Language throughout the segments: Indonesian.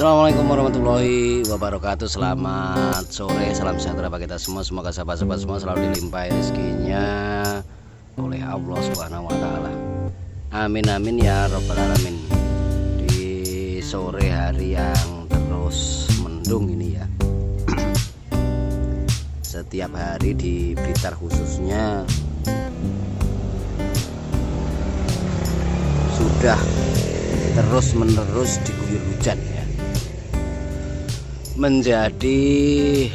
Assalamualaikum warahmatullahi wabarakatuh. Selamat sore, salam sejahtera bagi kita semua. Semoga sahabat-sahabat semua selalu dilimpahi rezekinya oleh Allah Subhanahu wa taala. Amin amin ya rabbal alamin. Di sore hari yang terus mendung ini ya. Setiap hari di Blitar khususnya sudah terus menerus diguyur hujan ya. Menjadi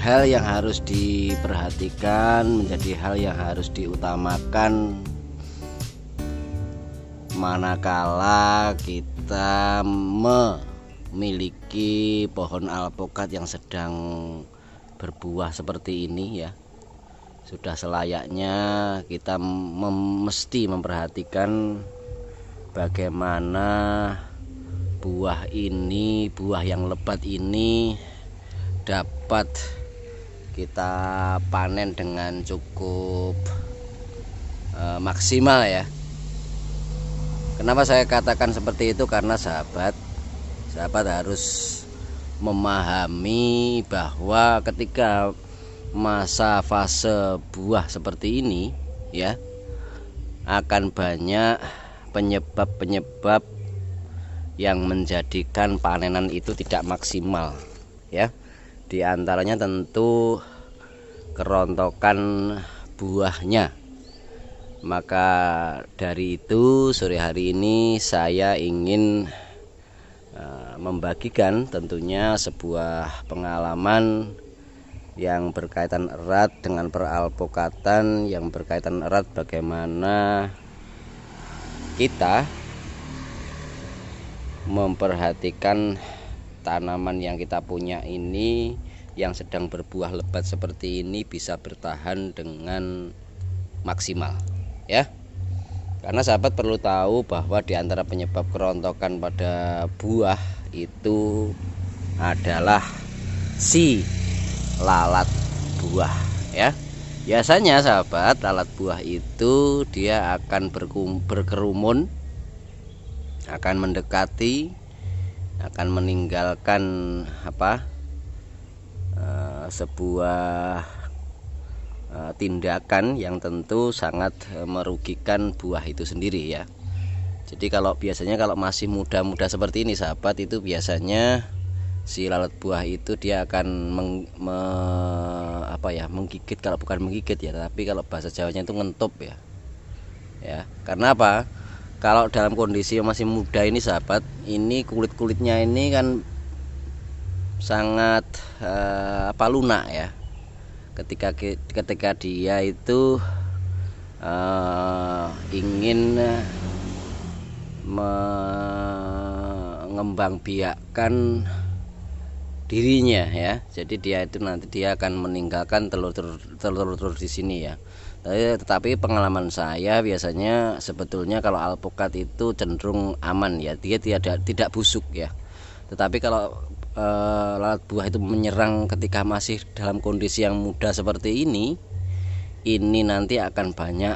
hal yang harus diperhatikan, menjadi hal yang harus diutamakan manakala kita memiliki pohon alpukat yang sedang berbuah seperti ini ya. Sudah selayaknya kita mesti memperhatikan bagaimana buah ini, buah yang lebat ini dapat kita panen dengan cukup maksimal ya. Kenapa saya katakan seperti itu? Karena sahabat harus memahami bahwa ketika masa fase buah seperti ini ya, akan banyak penyebab-penyebab yang menjadikan panenan itu tidak maksimal ya. Di antaranya tentu kerontokan buahnya. Maka dari itu sore hari ini saya ingin membagikan tentunya sebuah pengalaman yang berkaitan erat dengan peralpukatan, yang berkaitan erat bagaimana kita memperhatikan tanaman yang kita punya ini yang sedang berbuah lebat seperti ini bisa bertahan dengan maksimal ya. Karena sahabat perlu tahu bahwa di antara penyebab kerontokan pada buah itu adalah si lalat buah ya. Biasanya sahabat, lalat buah itu dia akan berkerumun, akan mendekati, akan meninggalkan sebuah tindakan yang tentu sangat merugikan buah itu sendiri ya. Jadi biasanya kalau masih muda-muda seperti ini sahabat, itu biasanya si lalat buah itu dia akan menggigit, kalau bukan menggigit ya, tapi kalau bahasa Jawanya itu ngentup ya. Ya, karena apa? Kalau dalam kondisi yang masih muda ini sahabat, ini kulit-kulitnya ini kan sangat lunak ya. Ketika dia itu ingin mengembangbiakkan dirinya ya. Jadi dia itu nanti dia akan meninggalkan telur-telur di sini ya. Tetapi pengalaman saya biasanya sebetulnya kalau alpukat itu cenderung aman ya, dia tidak busuk ya. Tetapi kalau lalat buah itu menyerang ketika masih dalam kondisi yang muda seperti ini nanti akan banyak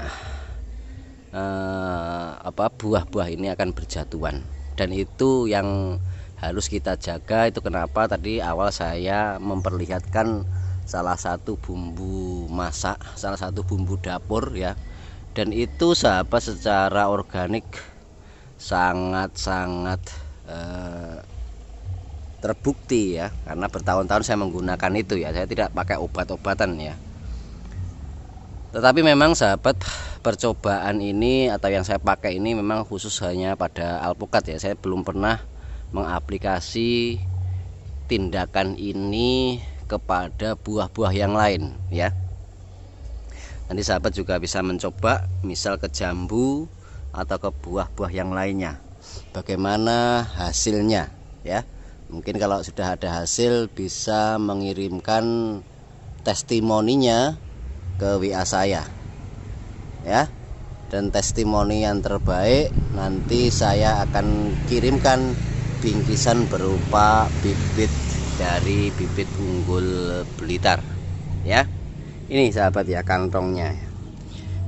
buah-buah ini akan berjatuhan, dan itu yang harus kita jaga. Itu kenapa tadi awal saya memperlihatkan salah satu bumbu masak, salah satu bumbu dapur ya. Dan itu sahabat secara organik sangat-sangat terbukti ya, karena bertahun-tahun saya menggunakan itu ya. Saya tidak pakai obat-obatan ya. Tetapi memang sahabat, percobaan ini atau yang saya pakai ini memang khusus hanya pada alpukat ya. Saya belum pernah mengaplikasi tindakan ini kepada buah-buah yang lain ya. Nanti sahabat juga bisa mencoba misal ke jambu atau ke buah-buah yang lainnya, bagaimana hasilnya ya. Mungkin kalau sudah ada hasil bisa mengirimkan testimoninya ke WA saya ya. Dan testimoni yang terbaik nanti saya akan kirimkan bingkisan berupa bibit dari bibit unggul Blitar ya. Ini sahabat ya kantongnya.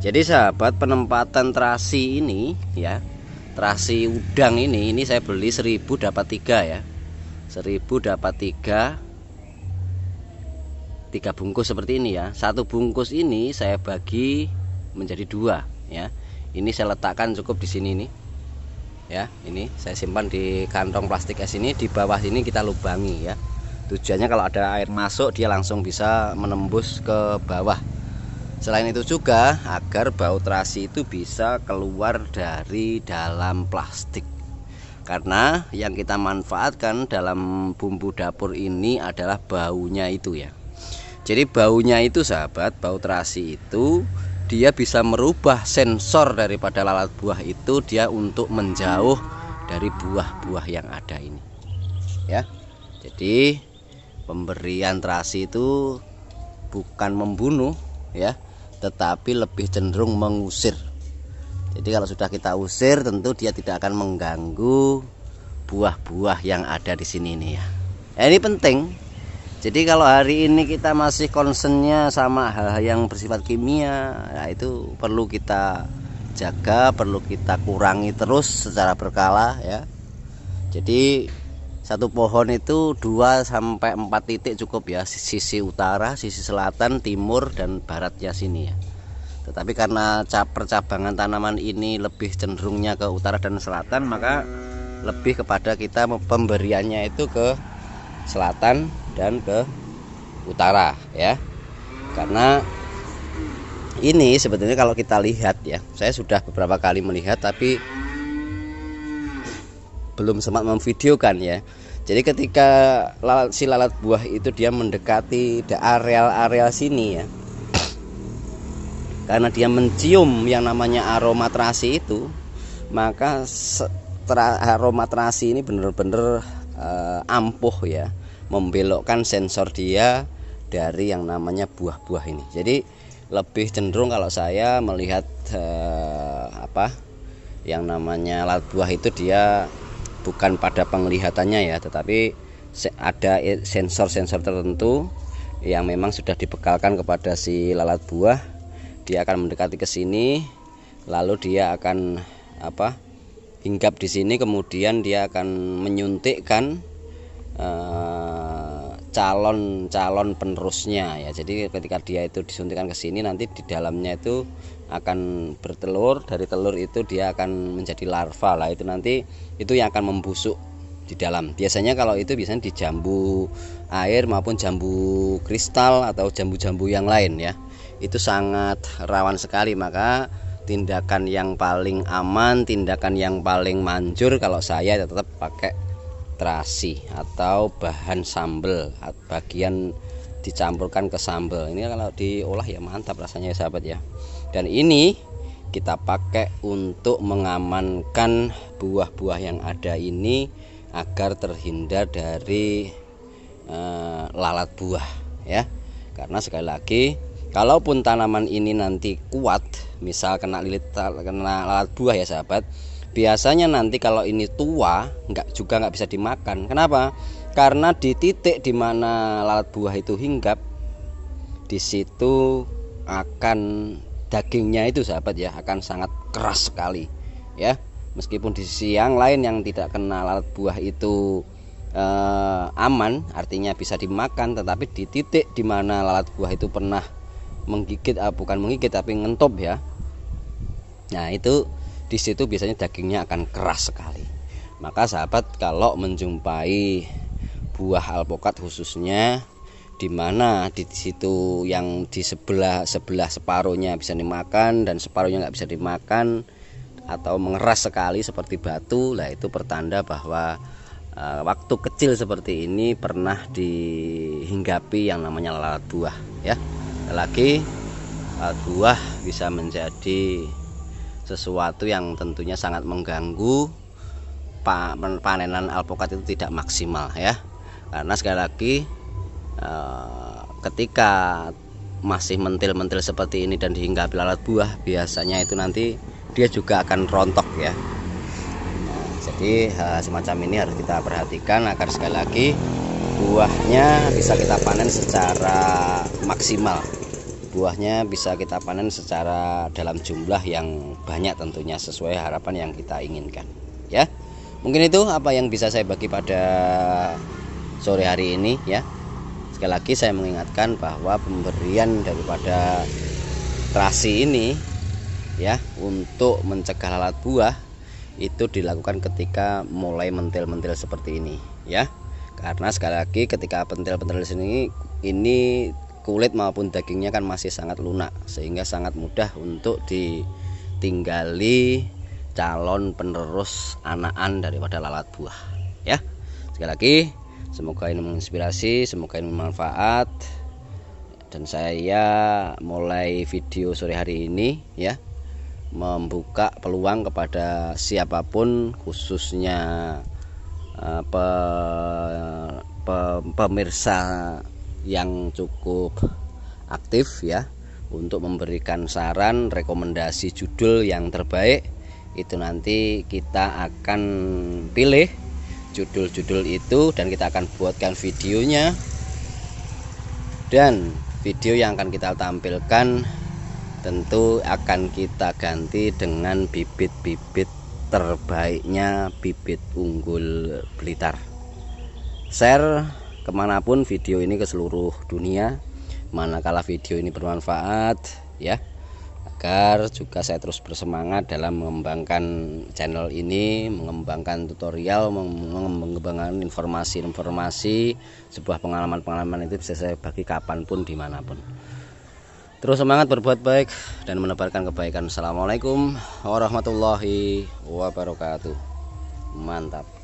Jadi sahabat, penempatan terasi ini ya, terasi udang ini saya beli 1000 dapat 3 ya. 1000 dapat 3 bungkus seperti ini ya. Satu bungkus ini saya bagi menjadi 2 ya. Ini saya letakkan cukup di sini nih ya. Ini saya simpan di kantong plastik es ini. Di bawah sini kita lubangi ya. Tujuannya kalau ada air masuk dia langsung bisa menembus ke bawah. Selain itu juga agar bau terasi itu bisa keluar dari dalam plastik. Karena yang kita manfaatkan dalam bumbu dapur ini adalah baunya itu ya. Jadi baunya itu sahabat, bau terasi itu dia bisa merubah sensor daripada lalat buah itu dia untuk menjauh dari buah-buah yang ada ini ya. Jadi pemberian terasi itu bukan membunuh ya, tetapi lebih cenderung mengusir. Jadi kalau sudah kita usir tentu dia tidak akan mengganggu buah-buah yang ada di sini nih ya. Ini penting. Jadi kalau hari ini kita masih concernnya sama hal-hal yang bersifat kimia, ya itu perlu kita jaga, perlu kita kurangi terus secara berkala ya. Jadi satu pohon itu 2 sampai 4 titik cukup ya, sisi utara, sisi selatan, timur dan baratnya sini ya. Tetapi karena percabangan tanaman ini lebih cenderungnya ke utara dan selatan, maka lebih kepada kita pemberiannya itu ke selatan dan ke utara ya. Karena ini sebetulnya kalau kita lihat ya, saya sudah beberapa kali melihat tapi belum sempat memvideokan ya. Jadi ketika si lalat buah itu dia mendekati areal-areal sini ya, karena dia mencium yang namanya aroma terasi itu, maka aroma terasi ini benar-benar ampuh ya, membelokkan sensor dia dari yang namanya buah-buah ini. Jadi lebih cenderung kalau saya melihat yang namanya lalat buah itu dia bukan pada penglihatannya ya, tetapi ada sensor-sensor tertentu yang memang sudah dibekalkan kepada si lalat buah. Dia akan mendekati ke sini, lalu dia akan hinggap di sini, kemudian dia akan menyuntikkan calon penerusnya ya. Jadi ketika dia itu disuntikkan ke sini, nanti di dalamnya itu akan bertelur. Dari telur itu dia akan menjadi larva lah, itu nanti itu yang akan membusuk di dalam. Biasanya kalau itu biasanya di jambu air maupun jambu kristal atau jambu-jambu yang lain ya. Itu sangat rawan sekali, maka tindakan yang paling aman, tindakan yang paling manjur kalau saya tetap pakai terasi atau bahan sambal, bagian dicampurkan ke sambal. Ini kalau diolah ya mantap rasanya ya sahabat ya. Dan ini kita pakai untuk mengamankan buah-buah yang ada ini agar terhindar dari lalat buah ya. Karena sekali lagi, kalaupun tanaman ini nanti kuat, misal kena lalat buah ya sahabat, biasanya nanti kalau ini tua nggak bisa dimakan. Kenapa? Karena di titik dimana lalat buah itu hinggap, di situ akan dagingnya itu sahabat ya akan sangat keras sekali ya. Meskipun di sisi yang lain yang tidak kena lalat buah itu aman, artinya bisa dimakan, tetapi di titik dimana lalat buah itu pernah menggigit, bukan menggigit tapi ngentop ya. Nah itu di situ biasanya dagingnya akan keras sekali. Maka sahabat kalau menjumpai buah alpukat khususnya di mana di situ yang di sebelah separuhnya bisa dimakan dan separuhnya nggak bisa dimakan atau mengeras sekali seperti batu, lah itu pertanda bahwa waktu kecil seperti ini pernah dihinggapi yang namanya lalat buah ya. Lagi buah bisa menjadi sesuatu yang tentunya sangat mengganggu panenan alpukat itu tidak maksimal ya. Karena sekali lagi ketika masih mentil-mentil seperti ini dan dihinggapi lalat buah, biasanya itu nanti dia juga akan rontok ya. Jadi semacam ini harus kita perhatikan agar sekali lagi buahnya bisa kita panen secara maksimal. Buahnya bisa kita panen secara dalam jumlah yang banyak tentunya sesuai harapan yang kita inginkan ya. Mungkin itu apa yang bisa saya bagi pada sore hari ini ya. Sekali lagi saya mengingatkan bahwa pemberian daripada terasi ini ya untuk mencegah lalat buah itu dilakukan ketika mulai mentil-mentil seperti ini ya. Karena sekali lagi ketika pentil-pentil di sini ini kulit maupun dagingnya kan masih sangat lunak, sehingga sangat mudah untuk ditinggali calon penerus anakan daripada lalat buah ya. Sekali lagi semoga ini menginspirasi, semoga ini bermanfaat, dan saya mulai video sore hari ini ya membuka peluang kepada siapapun, khususnya pemirsa yang cukup aktif ya, untuk memberikan saran, rekomendasi judul yang terbaik. Itu nanti kita akan pilih judul-judul itu dan kita akan buatkan videonya, dan video yang akan kita tampilkan tentu akan kita ganti dengan bibit-bibit terbaiknya, bibit unggul Blitar. Share kemanapun video ini ke seluruh dunia, manakala video ini bermanfaat ya, agar juga saya terus bersemangat dalam mengembangkan channel ini, mengembangkan tutorial, mengembangkan informasi-informasi. Sebuah pengalaman-pengalaman itu bisa saya bagi kapanpun, dimanapun. Terus semangat berbuat baik dan menebarkan kebaikan. Assalamualaikum warahmatullahi wabarakatuh. Mantap.